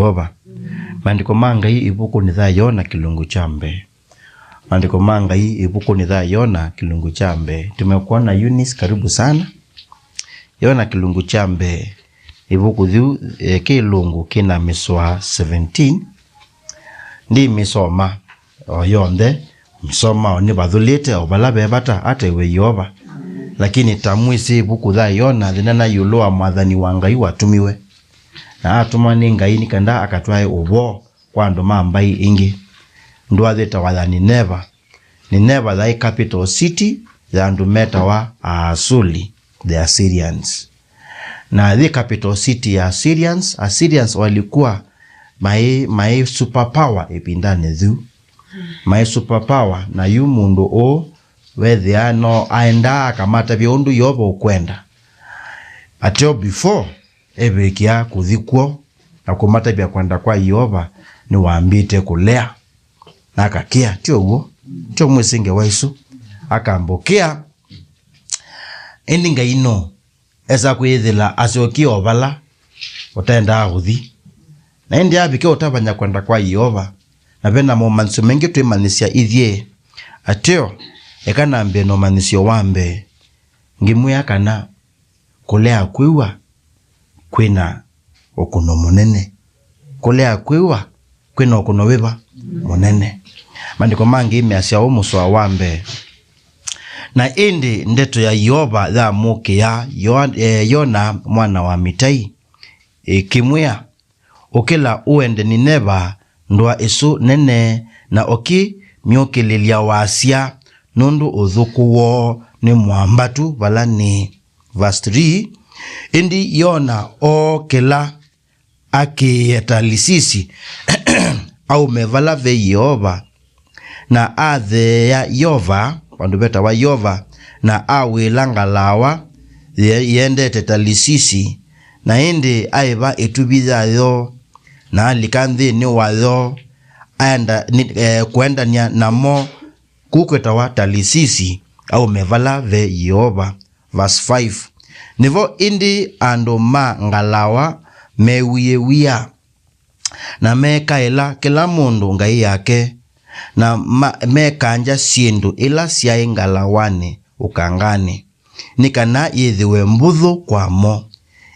Yehova. Maandiko mangai ibuku ni tha Yona kilungu chambe. Maandiko mangai ibuku ni tha Yona kilungu chambe. Tumekuona Eunice, karibu sana. Yona kilungu chambe ibuku thiu kilungu kina miswa 17. Ndi misoma yonde misoma ni bathulite obalabe bata ate we Yehova. Lakini tamwisi ibuku tha Yona thinana yuloa mwathani wa Ngai watumiwe. Na atumani Ngai nikanda akatwae ubo kwa ndo mambai ingi. Ndwatheta wa Nineveh thy capital city, the andumeta wa Asuli, the Assyrians. Na the capital city ya Assyrians walikuwa my superpower ipindane thu. My superpower na yu mundu o whether ano aenda kamata biondu yobo kwenda. Ateo before ebekia kuthikwo na kumata bia kwenda kwa Yehova ni waambite kulea. Na akakia tio uo tio mwesinge waisu akambokea endinga ino eza kwithila asioki obala utaenda aguthi na endi abike utabanya kwenda kwa Yehova na bena mo manso mengi twimanisia ithie atio ekana mbe no manisio wambe ngimuya kana kulea kwiwa kwina okuno munene kulea kwiwa kwina okuno wiba munene. Maandiko mangi imeasia umuswa wambe na indi ndeto ya Yehova tha muke ya Yona mwana wa Mitai kimwea ukila uende Nineveh ndwa isu nene na oki myokililia wasia nundu uthukuwo ni mwambatu balani. Verse 3 indi Yona okila akiyetalisisi au mevala ve Yehova na athe ya Yehova pandu beta wa Yehova na awilangalawa yende tetalisisi na indi aiba etubitha yo na alikanthi ni wayo anda kwenda nya namo kukweta wa talisisi au mevala ve Yehova. Verse 5 nivo indi ando ngalawa mewiyewia na mekaila kila mundu ngai yake na mekanja siendu ila siya ngalawane ukangane nikana yithiwe mbuthu kwamo.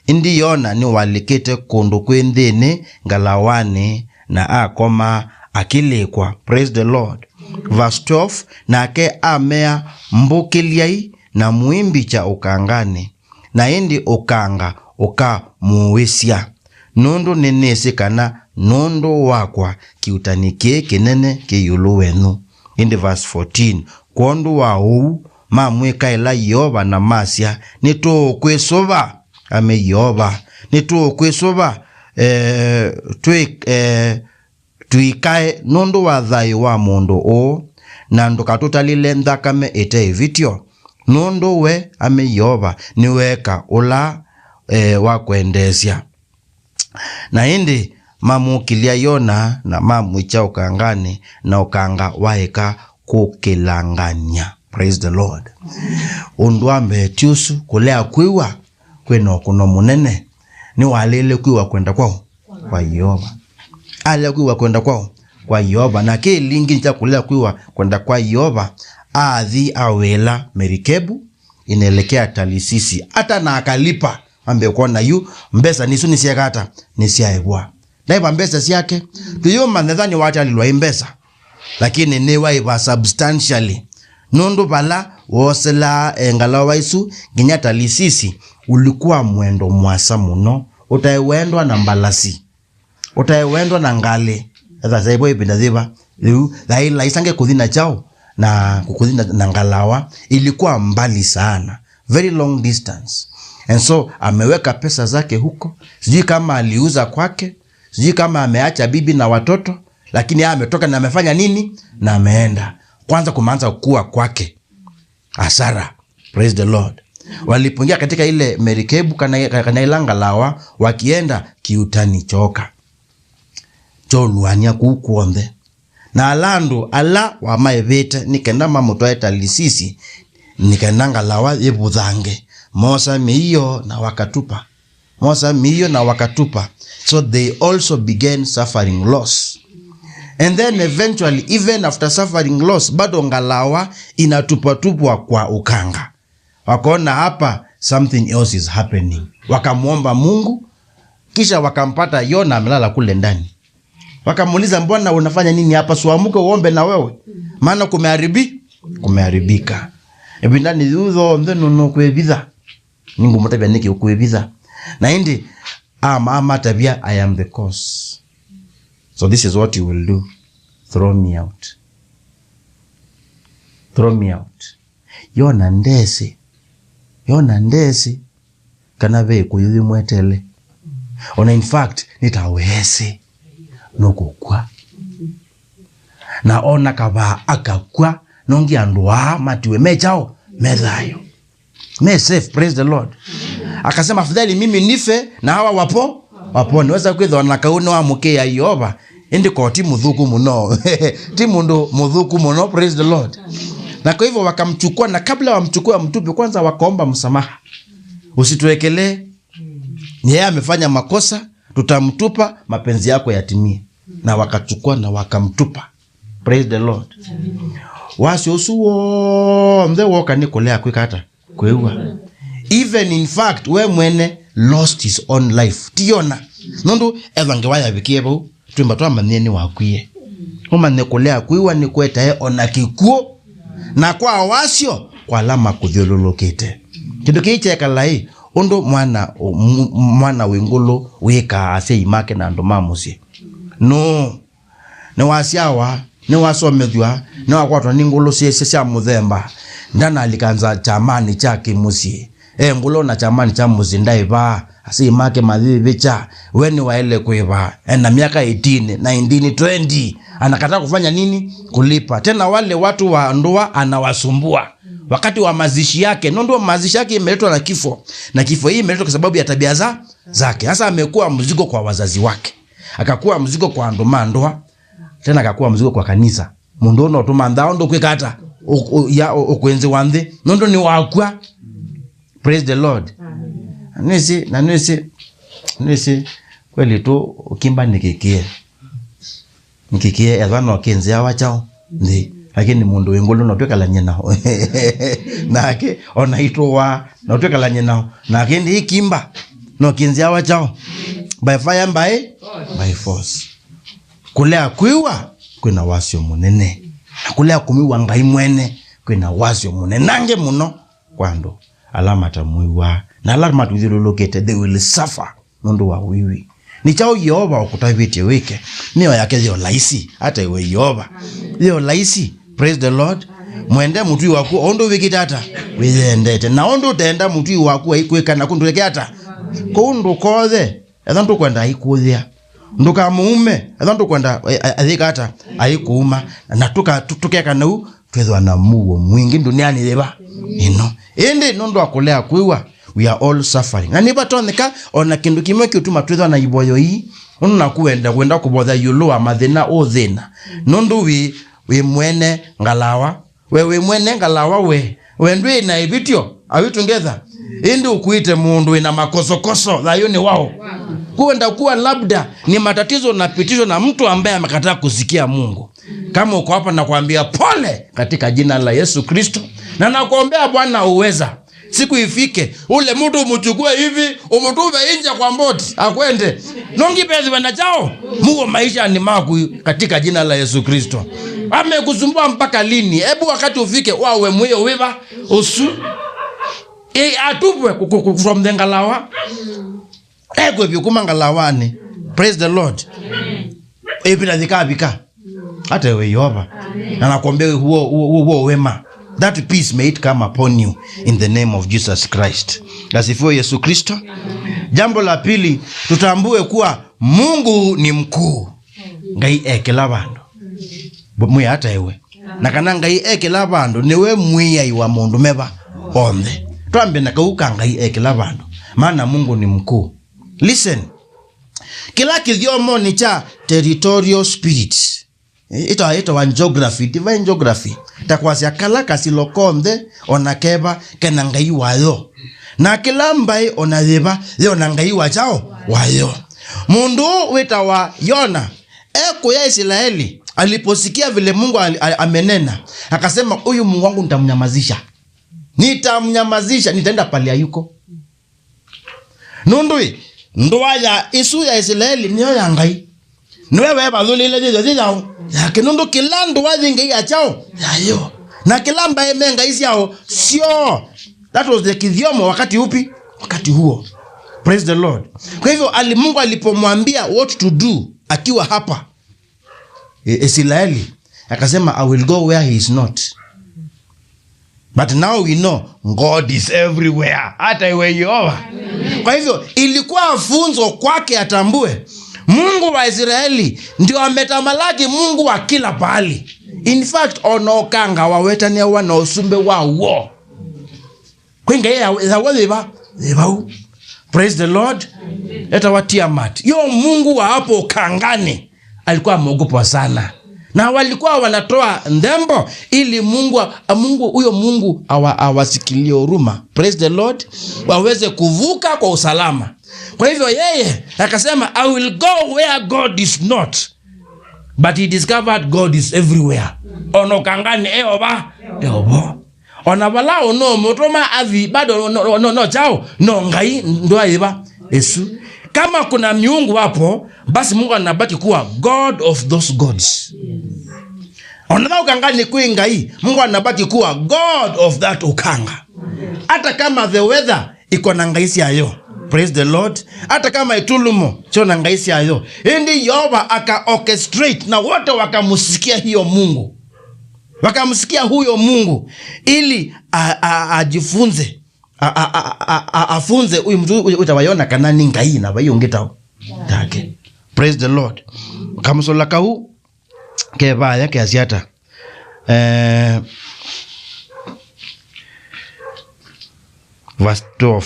Indi Yona ni walikite kundu kwindini ngalawane na akoma akilikwa. Praise the Lord. Verse 12 nake amea mbukiliai na muimbi cha ukangane na indi ukanga ukamuwisya nundu ninisi kana nundu wakwa kiutanikie kinene kiyulu wenu. Indi verse 14 kondu wa huu mamwika ila Yehova na masya nitu kwesuva ame Yehova nitu kwesuva tuikae nundu wa thayu wa mundu o na ndukatutalile nthakame ite vitio nundu we ame Yehova niweka ula wa kuendesya. Na indi mamukilia Yona na mamwicha ukangane na ukanga waeka kukilanganya. Praise the Lord. Undwambe tiusu kulea kwiwa kweno kuno munene ni walele kwiwa kwenda kwao kwa Yehova. Ale kwiwa kwenda kwao kwa Yehova na kilingi ncha kulea kwiwa kwenda kwa Yehova athi awela merikebu inelekea talisisi hata na akalipa ambe kuona yu mbesa nisu nisiakata nisiaibwa naiba mbesa siyake tuyo manethani wati alilwa mbesa lakini niwa iba substantially nundu bala wosela ngalawa isu ginyata lisisi ulikuwa mwendo mwasa muno utaiwendwa na mbalasi utaiwendwa na ngale etha saibo ibinda thiba liu la isange kuthina chao na kukuthina na ngalawa ilikuwa mbali sana, very long distance. And so ameweka pesa zake huko, sijui kama aliuza kwake, sijui kama ameacha bibi na watoto, lakini ametoka na amefanya nini na ameenda. Kwanza kumanza kukua kwake hasara. Praise the Lord. Walipungia katika ile merikebu kana ilanga lawa wakienda kiutani choka choluania kukuonde na alandu ala wa maevete nikenda mamutoeta lisisi nikenanga lawa yebudhange mosa miyo na wakatupa mosa miyo na wakatupa. So they also began suffering loss. And then eventually, even after suffering loss, bado ngalawa inatupatupwa kwa ukanga. Wakaona hapa something else is happening. Wakamuomba Mungu, kisha wakampata Yona amelala kule ndani. Wakamuuliza, mbona unafanya nini hapa? Suamuke uombe na wewe, maana kumeharibika. Ebindani dhuzo mdhenu kuebiza. Ningu mutabia niki ukuebiza. Na hindi, ama tabia, I am the cause. So this is what you will do. Throw me out. Throw me out. Yona ndesi. Kanave kuyuthi mwetele. Ona in fact, nitawese. Nukukwa. Na ona kaba akakwa. Nongi andua matiwe mechao. Medhayo. Me safe, praise the Lord. Akasema afadhali mimi nife na hawa wapone. Weza kweza wanakaune wa muke ya Yoba. Indi kwa timu mudhuku muno. Timu ndo mudhuku muno, praise the Lord. Na kwa hivyo wakamchukua, na kabla wamchukua mtupe kwanza wakaomba msamaha. Usituekele, ni yeye amefanya makosa, tutamtupa, mapenzi yako yatimie. Na wakachukua na wakamtupa. Praise the Lord. Wasi usuo mde woka nikolea kwikata kwewa. Even in fact we mwene lost his own life. Tiona nundu evangewaya vikiebo tuimba tuwa maneni wakwie. Uma nikolea kwewa ni kweta ona kikuo. Na kwa wasio kwa lama kuthiololokete. Kido kiiche kalai undo mwana wengulu wika ase imake na ndomamusi. No. Ne wasiawa, ne wasomethwa, ne wakwatwa ningulu sya muthemba. Ndana alikanza chamani chake musi. Ngulo na chamani cha musi ndaiva. Ase imake madhivicha. Weni waele kuiva. Na miaka 18, 19, 20. Anakataa kufanya nini? Kulipa. Tena wale watu wa ndoa anawasumbua. Wakati wa mazishi yake, ndio mazishi yake imeletwa na kifo. Na kifo hii imeletwa kwa sababu ya tabia zake. Sasa amekuwa mzigo kwa wazazi wake. Akakuwa mzigo kwa ndoa. Tena akakuwa mzigo kwa kanisa. Mundu no tumandao ndo kwikata. Ya okwenze wande. Ndio ni wakwa. Praise the Lord. Nisi kweli tu ukimba nikikie edhano kenzi ya wachao ndi lakini mundu wengulu notweka la nyenao nake onaitwa na otweka la nyenao nake ndi ikimba no kenzi ya wachao by fire by force. Kulea kwiwa kwina wasio munene, na kulea kumiwa ngai mwene kwina wasio munene nange muno kwando alama tamuiwa na alama tuthilolokete they will suffer mundu wa wiwi. Ni chao Yehova okutavite weke. Niyo yake yo laisi. Hata iwe Yehova. Yo laisi. Praise the Lord. Mwende mutui waku. Ondo wiki tata. Wizendete. Na ondo tenda mutui waku. Haikuweka na kunduleke hata. Kundu kode. Edhantu kwenda haikuudhia. Nduka muume. Edhantu kwenda adhika hata. Haikuuma. Na tukeka na huu. Tuwezwa na muo mwingi duniani leba. Ino. Indi nondo wakulea kuiwa. We are all suffering. Na niba toneka ona kindu kimwe kiutuma twethwa na iboyo hii unna kwenda kubotha yuloa mathina othina. Nundu we mwene ngalawa. We mwene ngalawa we ndwe na ibitio awitu ngetha. Indi ukuite mundu ina makosokoso thayo ni wao. Kuenda kuwa labda ni matatizo na pitisho na mtu ambaye amekataa kusikia Mungu. Kama uko hapa na kuambia pole katika jina la Yesu Kristo. Na nakuombea Bwana uweza. Siku ifike ule mtu umchukue hivi umutuve nje kwa mboti akwende nongi pezi wenda chao muo maisha ni maku katika jina la Yesu Kristo. Amekusumbua mpaka lini? Hebu wakati ufike wawe mweyo wiva usu atupwe from the ngalawa ego vyukuma ngalawani. Praise the Lord. Ebina dhikabika hata we Yehova na nakuombea huo wema. That peace may it come upon you in the name of Jesus Christ. Asifiwe Yesu Kristo. Jambo la pili, tutambue kuwa Mungu ni mkuu. Ngai ekela bandu. Mwe hata ewe. Na kana ngai ekela bandu niwe mwiya iwa mundu meba onde. Tuambe na kauka ngai ekela bandu. Maana Mungu ni mkuu. Listen. Kila kithyomo ni cha territorial spirits. Ito wa geography, divine geography. Takwasi akala kasilokonde onakeba kena ngai wayo. na kila mbai onathiva yona ngai wachao wayo. Mundu wita wa Yona kuya Israeli aliposikia vile Mungu amenena, akasema huyu Mungu wangu nitamnyamazisha. Nitaenda pale yuko. Nundui ndoa ya isu ya Israeli niyo ya ngai. Niwewe badhulile zizo yao. Ya kinundu kila ndoa zingi ya chao yayo. Na kila mbaye menga isi yao sio. That was the kidhiomo wakati upi? Wakati huo. Praise the Lord. Kwa hivyo Mungu alipomwambia what to do akiwa hapa Israeli, akasema I will go where he is not. But now we know God is everywhere. Hata iwe Yehova. Kwa hivyo ilikuwa funzo kwake atambue Mungu wa Israeli ndio ametamalaki, Mungu wa kila pahali. In fact onokanga wawetania wana usumbe wao. Kwenga ya waliba. Praise the Lord. Eta watia mati. Yo Mungu wa hapo kangani alikuwa mwogopa sana. Na walikuwa wanatoa ndembo ili Mungu huyo Mungu awasikilie huruma. Praise the Lord. Waweze kuvuka kwa usalama. Kwa hivyo yeye akasema I will go where God is not. But he discovered God is everywhere. Ono kangani eoba. Onabala ono motoma avi bado no chao no ngai ndo aiba Yesu. Kama kuna miungu hapo, basi Mungu anabaki kuwa God of those gods. Onadha ukangani kui ngai, Mungu anabaki kuwa God of that ukanga. Hata kama the weather iko na ngaisi ayo. Praise the Lord. Hata kama itulumo cho na ngaisi ayo. Hindi Yehova aka orchestrate na wote wakamusikia hiyo Mungu. Wakamsikia huyo Mungu ili ajifunze afunze huyu mtu utawaiona kanani ngai na bayongeta take. Praise the Lord. Kamusola kahu keba yake asiata verse 12.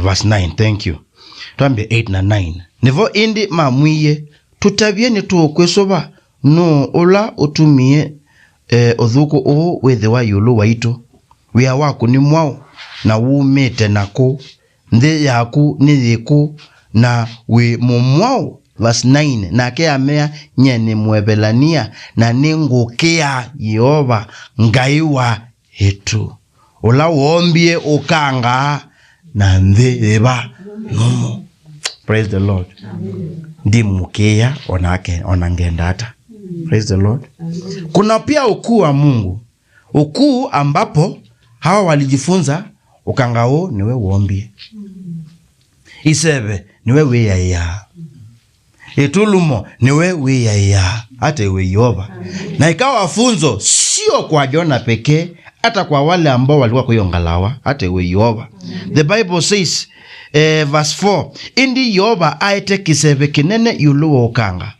Verse 9, thank you. Tuambie 8 na 9. Nivo indi mamwiye tutavye ni tuokwesoba no ola utumie othuko o wethe wa yulu waito wia waku ni mwao na wumete nako nthi yaku ni thiku na wi mumwao. Verse 9, nake amea nyene mwebelania na ningukia Yehova ngai wa itu ola wombie ukanga na nthi eba nomo. Praise the Lord. Ndi mukia onangenda hata. Praise the Lord. Kuna pia ukuu wa Mungu, ukuu ambapo hawa walijifunza ukangao niwe wombie, isebe niwe weya, itulumo niwe weya, hata iwe Yehova. Na ikawa funzo sio kwa Jona pekee, hata kwa wale ambao walikuwa kwa hiyo ngalawa, hata iwe Yehova. The Bible says verse 4, indi Yehova aite kisebe kinene yulu okanga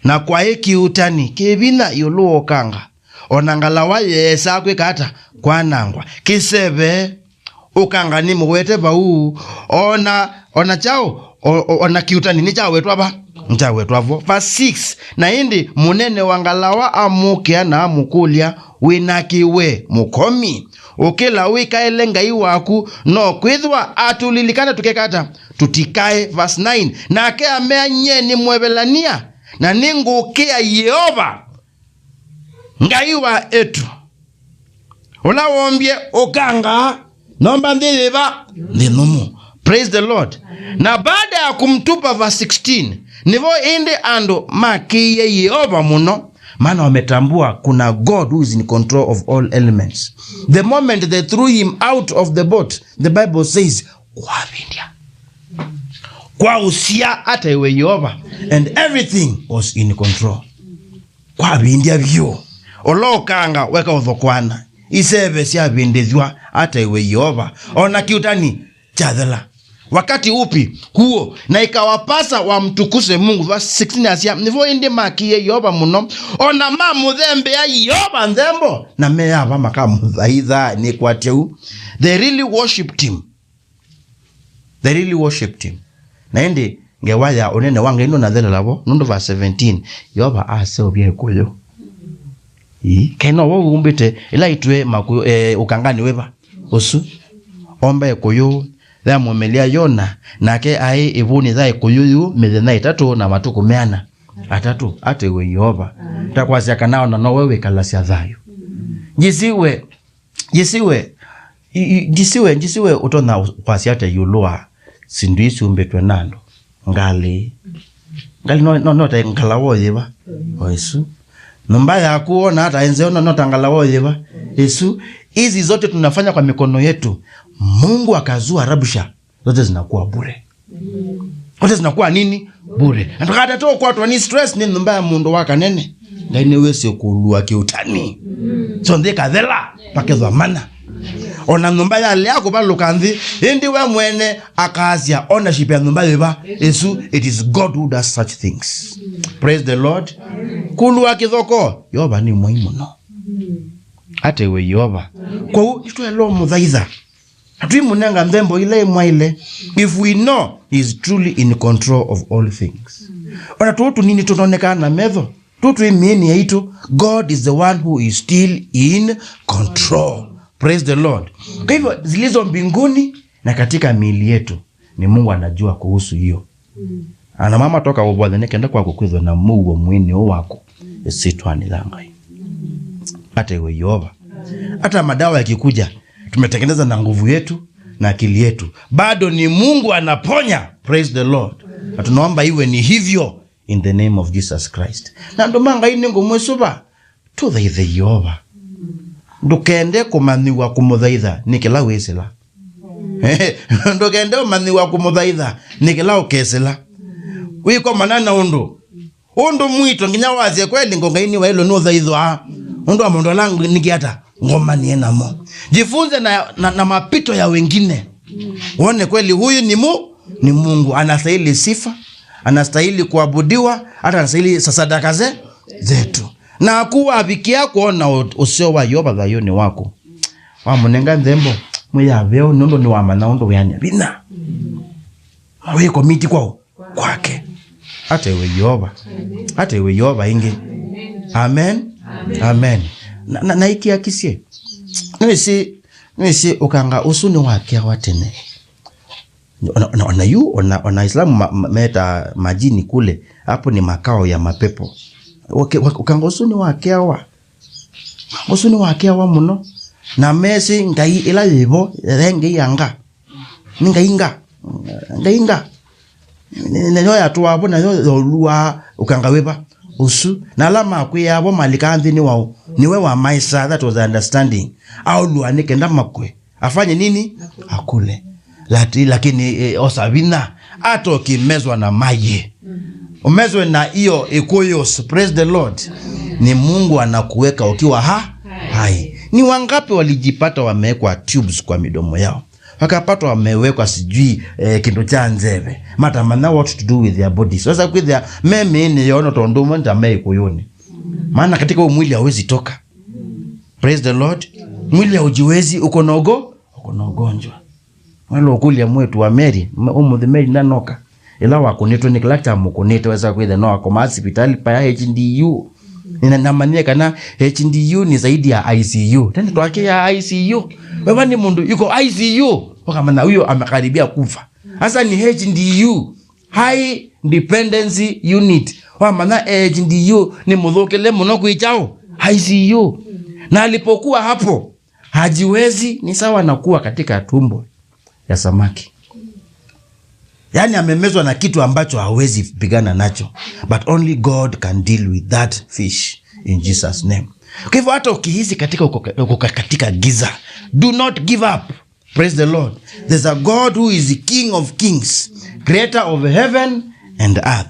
na kwa hiki utani kibina yulu okanga onangalawa yesa kwe kata kwa nangwa kisebe okanga ni mwete bau ona chao ona kiutani ni chao wetu aba nta wetu avo. Verse 6, na indi munene wangalawa amukia na amukulia winakiwe mukomi ukila wika elenga iwaku no kwithwa atulilikana tukekata tutikae. Verse 9, na ake amea nyeni mwebelania na ningukia Yehova ngaiwa etu ola wombie okanga nomba ndhiva ndinomo. Praise the Lord. Na baada ya kumtupa verse 16, nivo inde ando makiye Yehova muno, maana wametambua kuna God who is in control of all elements. The moment they threw him out of the boat, the Bible says kwa vindia kwa usia hata iwe Yehova, and everything was in control. Kwa vindia vyo olo kanga weka uthokwana isebe siya vindizwa hata iwe Yehova. Ona kiutani chadhala wakati upi huo, na ikawapasa wamtukuse Mungu. Verse 16 asia nivo indi makiye Yehova muno ona mamu dhembe ya Yehova ndembo na meya vama kama dhaidha ni kwa teu. They really worshipped him. Na indi ngewaya onene wange ino na thela labo nundo verse 17 yoba ase obye koyo keno wo umbite ila itwe ukangani weba osu omba ekoyo ya mwemelia yona nake ai ibuni za ekoyo methena itatu na matuku meana atatu ate we Yehova takwasya kanao na wewe kalasia thayo jisiwe utona kwasya ate yulua sinduisi umbetwe nando ngali no ta ngalawo yeba Yesu nomba ya kuona hata enzeo no tangalawo yeba Yesu hizi zote tunafanya kwa mikono yetu Mungu akazua rabusha zote zinakuwa bure zote zinakuwa nini bure nataka to kwa watu ni stress ni nomba ya mundu waka nene ngaine wese kulua kiutani so ndeka thela pakezwa mana ona nomba ya leo ba lukanzi ndi we mwene akazia ownership ya nomba yeba Yesu it is God who does such things. Praise the Lord. Kulua kithoko yoba ni muhimu no ate we yoba kwa itwe lo mudhaidha atui munanga ndembo ile mwaile if we know he is truly in control of all things. Ona tutu nini tunaonekana medho tutu imini yaito God is the one who is still in control. Praise the Lord. Kwa hivyo zilizo mbinguni na katika miili yetu ni Mungu anajua kuhusu hiyo. Ana mama toka ubodhe nekenda kwa kukwizwa na Mungu mwini wako esitwani dhangai ate we Yehova. Hata madawa yakikuja tumetengeneza na nguvu yetu na akili yetu bado ni Mungu anaponya. Praise the Lord. Na tunaomba iwe ni hivyo in the name of Jesus Christ. Na ndo manga ini ngomwesuba to the Yehova ndukende kumaniwa kumudhaidha nikila wesela ndukende kumaniwa kumudhaidha nikila ukesela wiko manana undu mwito nginya wazie kweli ngongaini wa hilo no dhaidhwa undu wa mondo langu nikiata ngoma niena mo jifunze na mapito ya wengine uone kweli huyu ni Mungu anastahili sifa anastahili kuabudiwa hata anastahili sadaka zetu na kuwa abikia kuona usio wa Yoba gayoni wako wa munenga ndembo muyaveo nondo ni wamana ondo yani bina wewe komiti kwake ate we Yoba ingi amen na iki akisie nisi ukanga usuni wake watene ona Islamu meta majini kule hapo ni makao ya mapepo. Ukanga usuni wake wa muno na mesi ngai ila yibo renge yanga ngainga nyo ya tuwa hapo na yo luwa ukanga weba usu na alama akwe yabo malikanthi ni we wa maisa that was the understanding au luwa nikenda makwe afanye nini akule lakini osabina ato kimezwa na maye umezwe na iyo ikoyos. Praise the Lord. Ni Mungu anakuweka ukiwa hai. Ni wangapi walijipata wamewekwa tubes kwa midomo yao wakapata wamewekwa sijui kindo cha nzeve matamana what to do with their bodies. Sasa kwa their meme ni yono tondomo ndame koyoni maana katika mwili hauwezi toka. Praise the Lord. Mwili haujiwezi uko na ugonjwa wale okulia mwetu wa Mary the Mary nanoka ila wako neto niklakta mukoneto weza kwenda no akoma hospitali pa HDU ninamania kana HDU ni zaidi ya ICU tena twake ya ICU wewe ni mundu yuko ICU kama huyo amekaribia kufa. Sasa ni HDU high dependency unit wa maana HDU ni mudhokele muno kuichao ICU na alipokuwa hapo hajiwezi ni sawa na kuwa katika tumbo ya samaki. Yani amemezwa na kitu ambacho hawezi pigana nacho. But only God can deal with that fish in Jesus name. Kwa hivyo hata ukihisi katika giza, do not give up. Praise the Lord. There's a God who is the King of kings, creator of heaven and earth.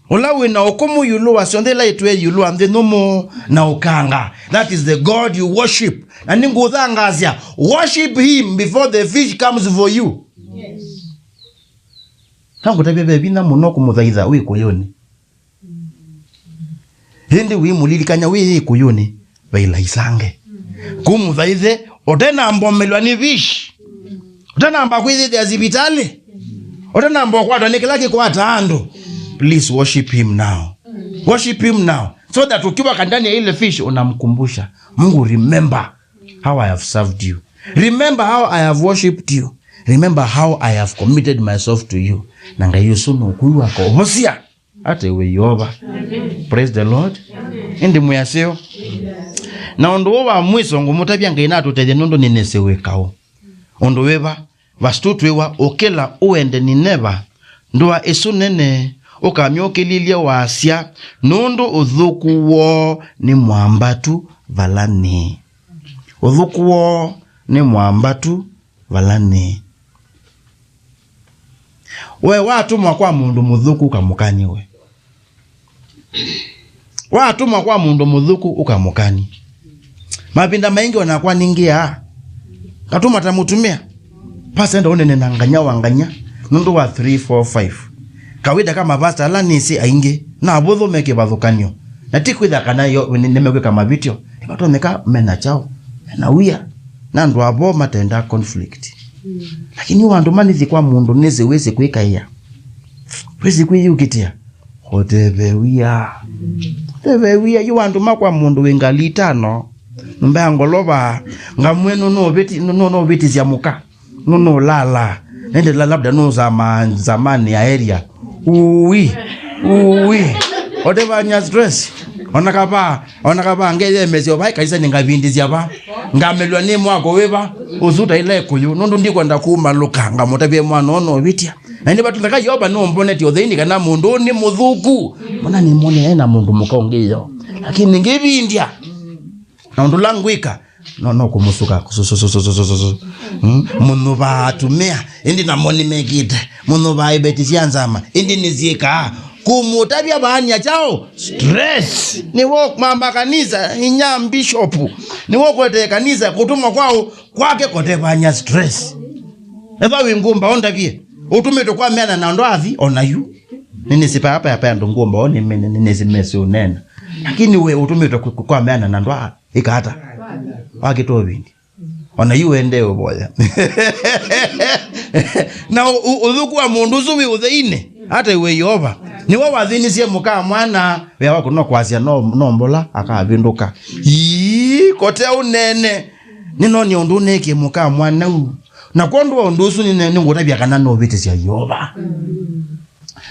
Olawe na okomu yulu wasiondela itwe yulu ande nomo na ukanga. That is the God you worship. Na ningu udhangazia. Worship him before the fish comes for you. Yes. Kangu tabebe bina munoko mudhaidha ui kuyoni. Hindi ui mulilikanya ui kuyoni. Baila isange. Kumudhaidhe. Otena ambomelwa ni fish. Otena ambakwithi ya zibitali. Otana mboko watu nikilaki kwa tando. Please worship him now. Worship him now. So that ukiwa ndani ya ile fish unamkumbusha, Mungu, remember how I have served you. Remember how I have worshipped you. Remember how I have committed myself to you. Nanga yusu nukuwa kwa hosia. Ate we yoba. Praise the Lord. Indi muyaseo. Na ondo wa mwiso ngumutabia ngaina tutede nondo ninesewe kao. Ondo weba vastutwewa okela uende nineva. Ndoa esu nene okamyoke lilia wa asia nondo udhukuwo ni mwambatu valani. Udhukuwo ni mwambatu valani. We watu mwakwa mundu mudhuku ukamukani we. Watu mwakwa mundu mudhuku ukamukani. Mapinda maingi wanakuwa ningia. Katuma tamutumia. Pasenda unene nanganya wanganya. Nundu wa 3, 4, 5. Kawida kama basta ala nisi ainge. Na abodho meke badhukanyo. Na tikwitha kana yo nemekwe kama vitio. Ibato meka mena chao. Na uya. Na ndo abo matenda conflict. Lakini wandu manithi kwa mundu neze weze kweka iya. Weze kwe yu kitia. Hotevewia. Hotevewia yu wandu makwa mundu wengalita no. Mbe angoloba. Ngamwe no beti zya muka. No lala. Nende labda no zamani ya area. Uwi. Hotevanya stress. Onakaba ngeze mezi obai kaisa ningabindi zya ngamelwa ni mwako weba uzuta ile kuyu nundu ndiko ndakuma luka ngamotabye mwana ono bitia na ndi batulaka yoba no mboneti otheini kana mundu ni muthuku mona ni mone ena mundu mukaongeyo lakini ngibindia na ndu langwika no kumusuka munu batumia indi na moni mekite munu baibeti sianzama indi nizieka kumutabia bahanya chao stress ni walk mama kanisa inyam bishop ni walk kote kanisa kutuma kwao kwake kote bahanya stress eva wingumba onda vie utume to kwa mena na ndo avi ona you nini sipa hapa ndo ngumba oni nini zimesi unena lakini we utume to kwa mena na ndo ikata wake to bindi ona you endeo boya na udhuku wa mundu zuwi utheine hata iwe yoba ni wa wathinisie muka mwana we wako no kwasia no mbola akavinduka kote unene nino ni undu neke muka mwana u na kondo undu usu ni ngotabia kana no vitisia yoba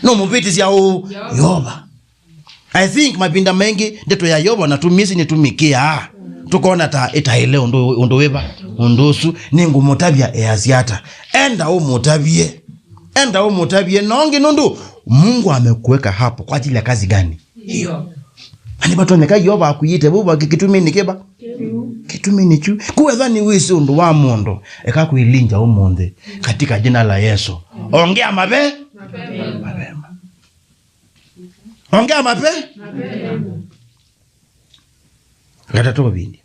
no muvitisia yoba. I think mapinda mengi ndeto ya yoba na tumisi ni tumikia tukona ta itaile undu weba undusu ni ngumotabia eaziata enda umutabie nongi nundu Mungu amekuweka hapo kwa ajili ya kazi gani hiyo. Ani batoneka yoba akuyite buba kitumini keba kitumini chu kuwethani wisi undu wa mondo eka kuilinja umonde katika jina la Yesu. Ongea mapema ongea mapema gatatoka bindi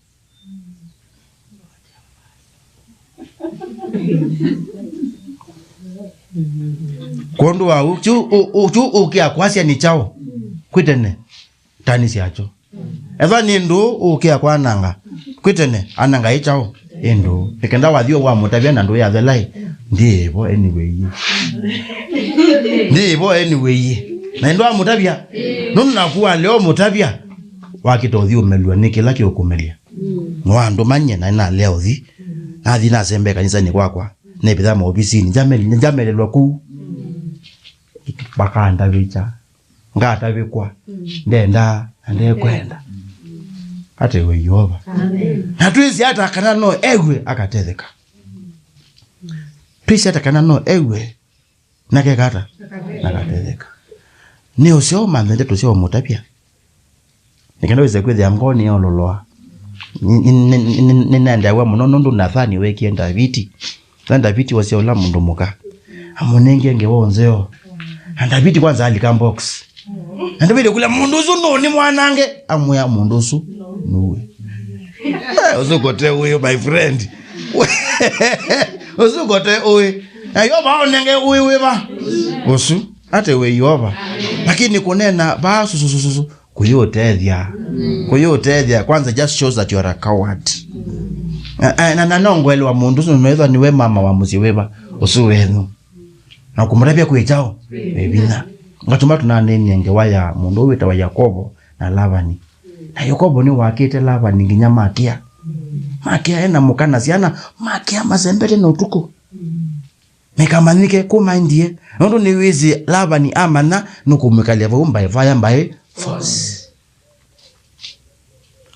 kondo wa uchu ukia kwasia ni chao kwitene tani siacho eva ni ndo ukia kwa nanga kwitene ananga ichao endo nikenda wathio wa mutabia na ndo ya the lie ndivo anyway na ndo mutabia nunna kuwa leo mutabia wakitothio melwa nikila kiokumelia mwando manye na leo thi na thina sembe kanisa ni kwakwa ne bitha mo ofisini njamelelwa ku bakanda bicha ngata bikwa ndenda kwenda ate we yoba na twisi hata kana no ewe akatetheka twisi hata kana no ewe nake kata nakatetheka ni usio mandende tusio mutapia nikenda weze kwethe amgoni ololoa nenda wa munono ndo nathani wekienda viti Tanda viti wasiola mundu muka. Amonenge ngewonzeo. Anda viti kwanza alika box. Anda vile kula mundusu no ni mwanange. Amuya mundusu nuwe. Usukote uwe my friend. Usukote uwe. Yoba onenge uwe ba. Usu ate we yoba. Lakini kunena ba susususu kuyotethia. Kuyotethia kwanza just shows that you are a coward. Na nongwele wa mundu so niwe mama wa musiweba usuwenu na kumurabia kwechao bebina ngatuma tunanene ngewaya mundu wita wa Yakobo na Labani na Yakobo ni wakete Labani nginya makia ena mukana siana makia mazembele no tuko mekamanike kumandie ndo ni wizi Labani amana nukumikalia vumba vaya mbaye force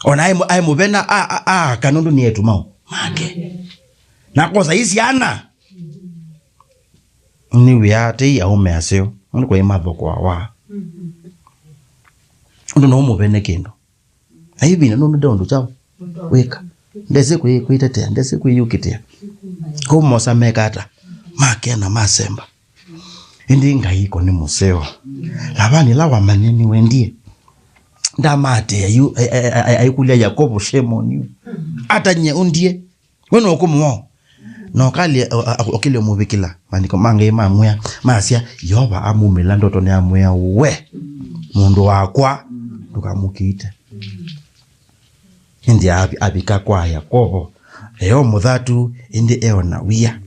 ona ai mubena kanondo ni yetu mao make na kosa isiana ni wiate ya ume aseo kwa imadho kwa wa ndo no mubene kendo aibi na ndo ndo chao weka ndese kuitetea ndese kuyukitea ko mosa mekata make na masemba indi ngaiko ni museo Labani lawa maneni wendie ndamate ayikulia Yakobo shemoni atanye undie weno okumuo no kali okile mubikila maniko mange mamwe masia yoba amumela ndoto ne amwe we mundu wakwa tukamukite indi abika kwa Yakobo eyo muthatu indi eona wia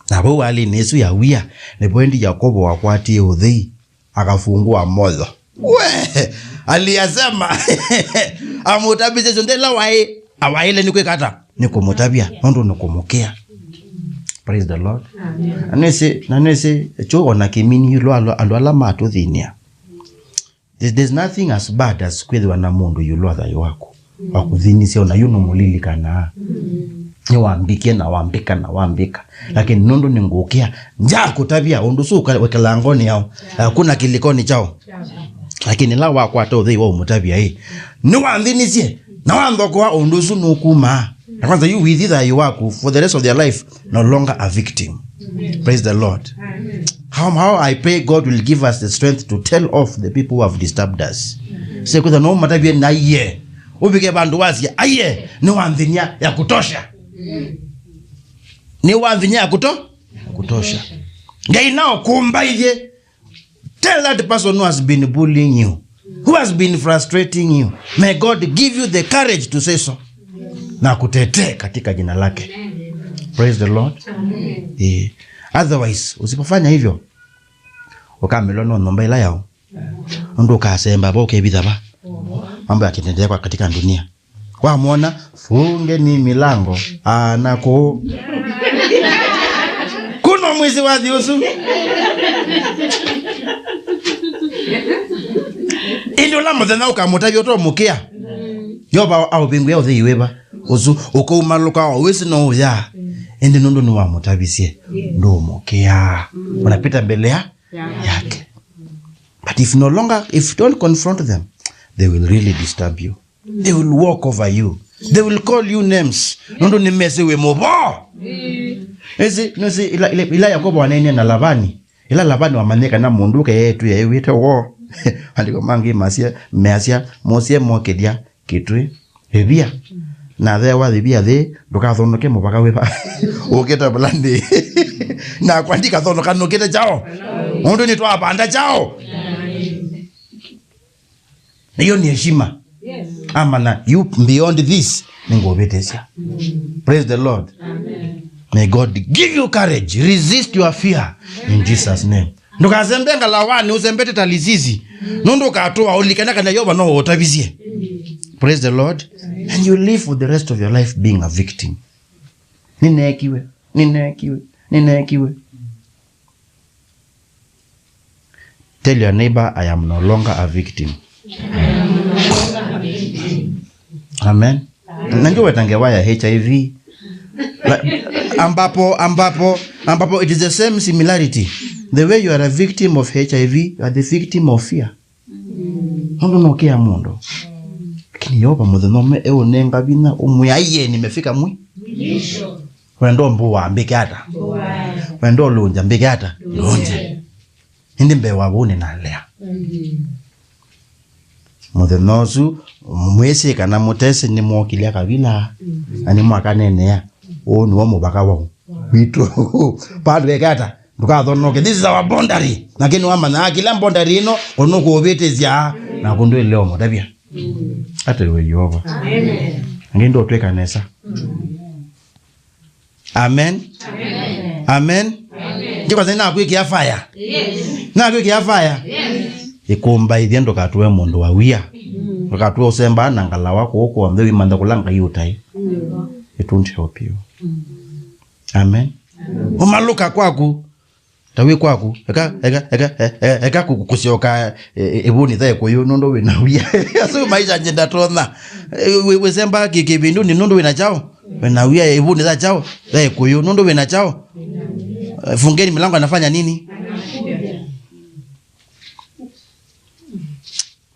nabo wali nesu ya wia nebo indi Yakobo wakwatie uthei akafungua moyo we aliyasema amutabize zondela wae awaile nikwekata nikomutabia ndo nikomokea. Praise the Lord. Amen. Nanese cho ona kimini yulo alwala mato thinia. There's nothing as bad as kweli wana mundu yulo thayo wako wakuthinisia ona yuno mulili kana ni wambike na wambika lakini nondo ningokea nja kutabia ondusuka wekelangoni yao kuna kilikoni chao lakini la wako atothe wo mutabia hii ni wandhinisie na wandoko wa ondusu nukuma na kwanza you with either you wako for the rest of their life no longer a victim. Praise the Lord. How I pray God will give us the strength to tell off the people who have disturbed us. Say kwa no matabia na ye ubike bandu wazi aye ni wandhinia ya kutosha ni wandhinia ya kutosha ngai nao kumbaije. Tell that person who has been bullying you, who has been frustrating you, may God give you the courage to say so. Na kutetee katika jina lake. Praise the Lord. Amen. Otherwise, usipofanya hivyo, ukamelono nomba ila yao. Ndo kasemba boke bidhaba. Mambo yakitendea kwa katika dunia. Kwa muona funge ni milango anako. Kuna mwizi wa Yesu. Indio la mthana ukamutabi oto mukea yoba au bingu yao thiweba uzu uko maluka wesi no ya indi nondo ni wa mutabisie ndo mukea unapita mbele yake. But if no longer, if you don't confront them, they will really disturb you. They will walk over you. They will call you names. Nondo ni mese we mobo ezi no si ila Yakobo wanene na Labani ila Labani wamaneka na munduke yetu ya wite wo aliko mangi masia mosie mokedia kitwe hebia na there wa bibia the ndukathonoke mubaka weba uketa blandi na kwandika thonoka noketa chao mundu ni twa banda chao hiyo ni heshima. Amana you beyond this ningobetesia. Praise the Lord. Amen. May God give you courage. Resist your fear in Jesus name. Ndukazembenga lawani uzembete talizizi nondo katoa ulikana kana yoba no otabizie. Praise the Lord. And you live for the rest of your life being a victim. Ninekiwe. Tell your neighbor, I am no longer a victim. Amen. Najua tangewaya HIV ambapo it is the same similarity. The way you are a victim of HIV, you are the victim of fear. Ndo nokea mundo. Lakini yoba mudhenome eonenga bina umuyaye nimefika mwisho. Wendo mbuwa mbike hata. Wendo lunja mbike hata. Lunja. Hindi mbewa bune na lea. Muthenozu mwese kana mutese ni mwokilia kabila ani mwakanenea o ni wo mubaka wao bitu padu ekata ndukathonoke this is our boundary lakini wama na kila boundary ino onoko obetezia na kundu leo modabia ate we Yehova. Amen. Ngendo tweka nesa. Amen. Amen. Amen. Ndiko sina kwikia fire. Na kwikia fire. Ikumba ithiendo katwe mundu wa wia. Katwe usemba na ngala wako huko ambe imanda kulanga yutai. It won't help you. Amen. Umaluka kwaku tawe kwaku eka kukusioka ebuni thae koyo nondo we na wia. So maisha njenda tona. We semba kibindu ni nondo we na chao. We na wia ebuni thae chao. Thae koyo nondo we na chao. Fungeni milango anafanya nini?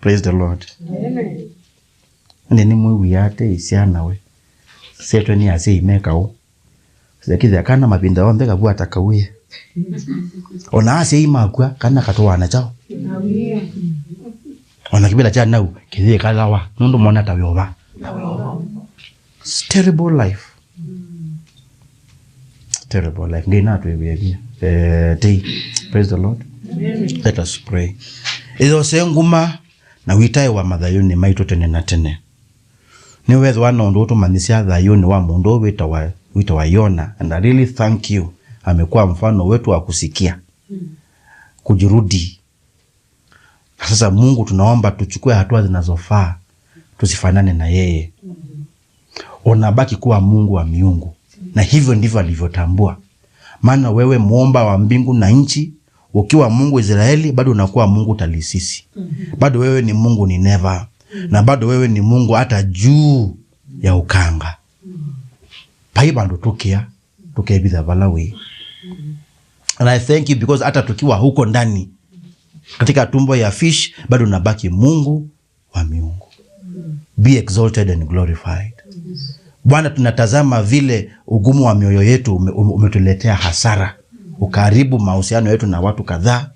Praise the Lord. Amen. Nini mwi yate isiana we. Seto ni ase imeka o. Sekiza kana mapinda onde kabua atakawie. Ona ase imakwa kana katowana chao. Ona kibela cha nau kizie kalawa nondo mona tayoba. It's terrible life. Terrible life. Ngina tu ebia. Praise the Lord. Amen. Let us pray. Izo senguma na witai wa madhayuni maito tene na tene. Ni wezo wana ndo tumanisia dhayuni wa mundo wita wa Yona, and I really thank you. Amekuwa mfano wetu wa kusikia. Kujirudi. Sasa Mungu tunaomba tuchukue hatua zinazofaa. Tusifanane na yeye. Unabaki kuwa Mungu wa miungu. Na hivyo ndivyo alivyotambua. Maana wewe muomba wa mbingu na nchi, ukiwa Mungu Israeli, bado unakuwa Mungu Talisisi. Bado wewe ni Mungu Nineva. Na bado wewe ni Mungu hata juu ya ukanga. Paiba ndo tukia bitha valawe. And I thank you because hata tukiwa huko ndani katika tumbo ya fish, bado unabaki Mungu wa miungu. Be exalted and glorified. Bwana, tunatazama vile ugumu wa mioyo yetu umetuletea hasara. Ukaribu mahusiano yetu na watu kadhaa.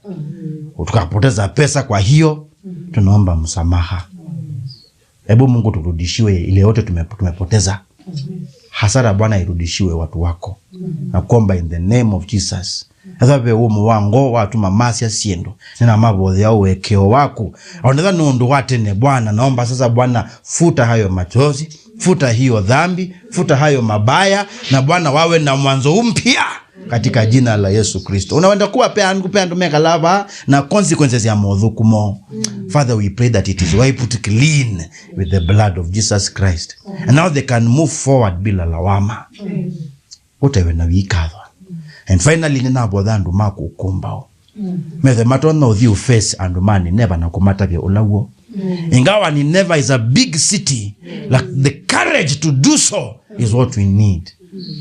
Tukapoteza pesa, kwa hiyo tunaomba msamaha. Hebu Mungu turudishiwe ile yote tumepoteza. Hasara Bwana irudishiwe watu wako. Na kuomba in the name of Jesus. Azabe umu wango watu mamasi asiendo. Nina mabodhi ya uwekeo wako. Ondeza nundu watene Bwana. Naomba sasa Bwana, futa hayo machozi, futa hiyo dhambi, futa hayo mabaya, na Bwana wawe na mwanzo mpya katika jina la Yesu Kristo. Unawenda kuwa pea ndumeka lava na consequences ya modhukumo. Father, we pray that it is wiped clean with the blood of Jesus Christ. And now they can move forward bila lawama. Utewe na wikadwa. And finally nina bodhandu maku ukumbao. Methe matona uthi uface and mani never na kumata vya ulawo. Ingawa ni never is a big city. Like the courage to do so is what we need.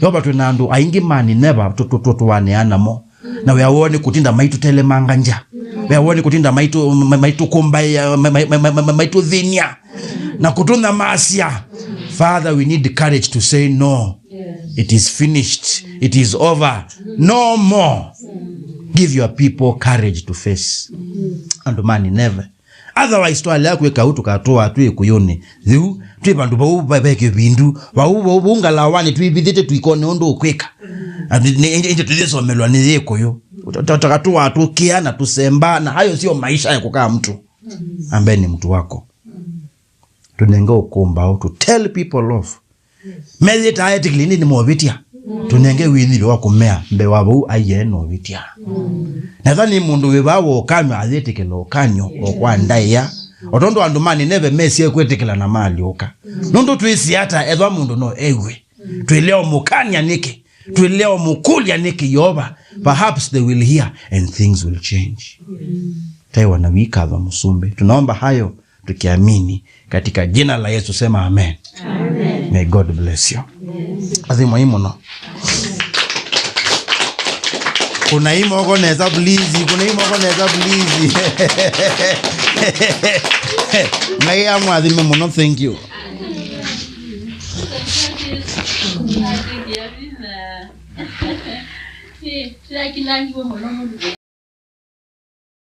Yoba tunandu aingi mani never tuwane anamo. Na weawoni kutinda maitu tele manganja. Weawoni kutinda maitu kumbaya, maitu dhinia. Na kutunda maasia. Father, we need the courage to say no. It is finished. It is over. No more. Give your people courage to face. And mani never. Otherwise twali yako ekautu katoa tuye kuyone. Ziu tuibandu baubeke bindu, baubunga lawani tuibidite tuikone ondo okweka. Nje tulizo melwa niye koyo. Tutakatua tukiana tusembana, hayo sio maisha ya kukaa mtu ambaye ni mtu wako. Tunenga ukomba to tell people off. Mezi taetikli ni mwavitia. Tunenge wili wako mea mbe wabu aye no vitia. Nathani mundu webawo okanyo azetikelo okanyo okwandaya. Otondo andumani neve mesi ekwetekela na mali oka. Nondo tuisi hata edwa mundu no ewe. Tuileo mukanya niki. Tuileo mukulia niki yoba. Perhaps they will hear and things will change. Taiwa na wikadwa musumbe. Tunaomba hayo tukiamini katika jina la Yesu, sema amen. Amen. May God bless you. Azimo imo no. Kuna imo oko neza blizi. Ngai amu azime mono, thank you.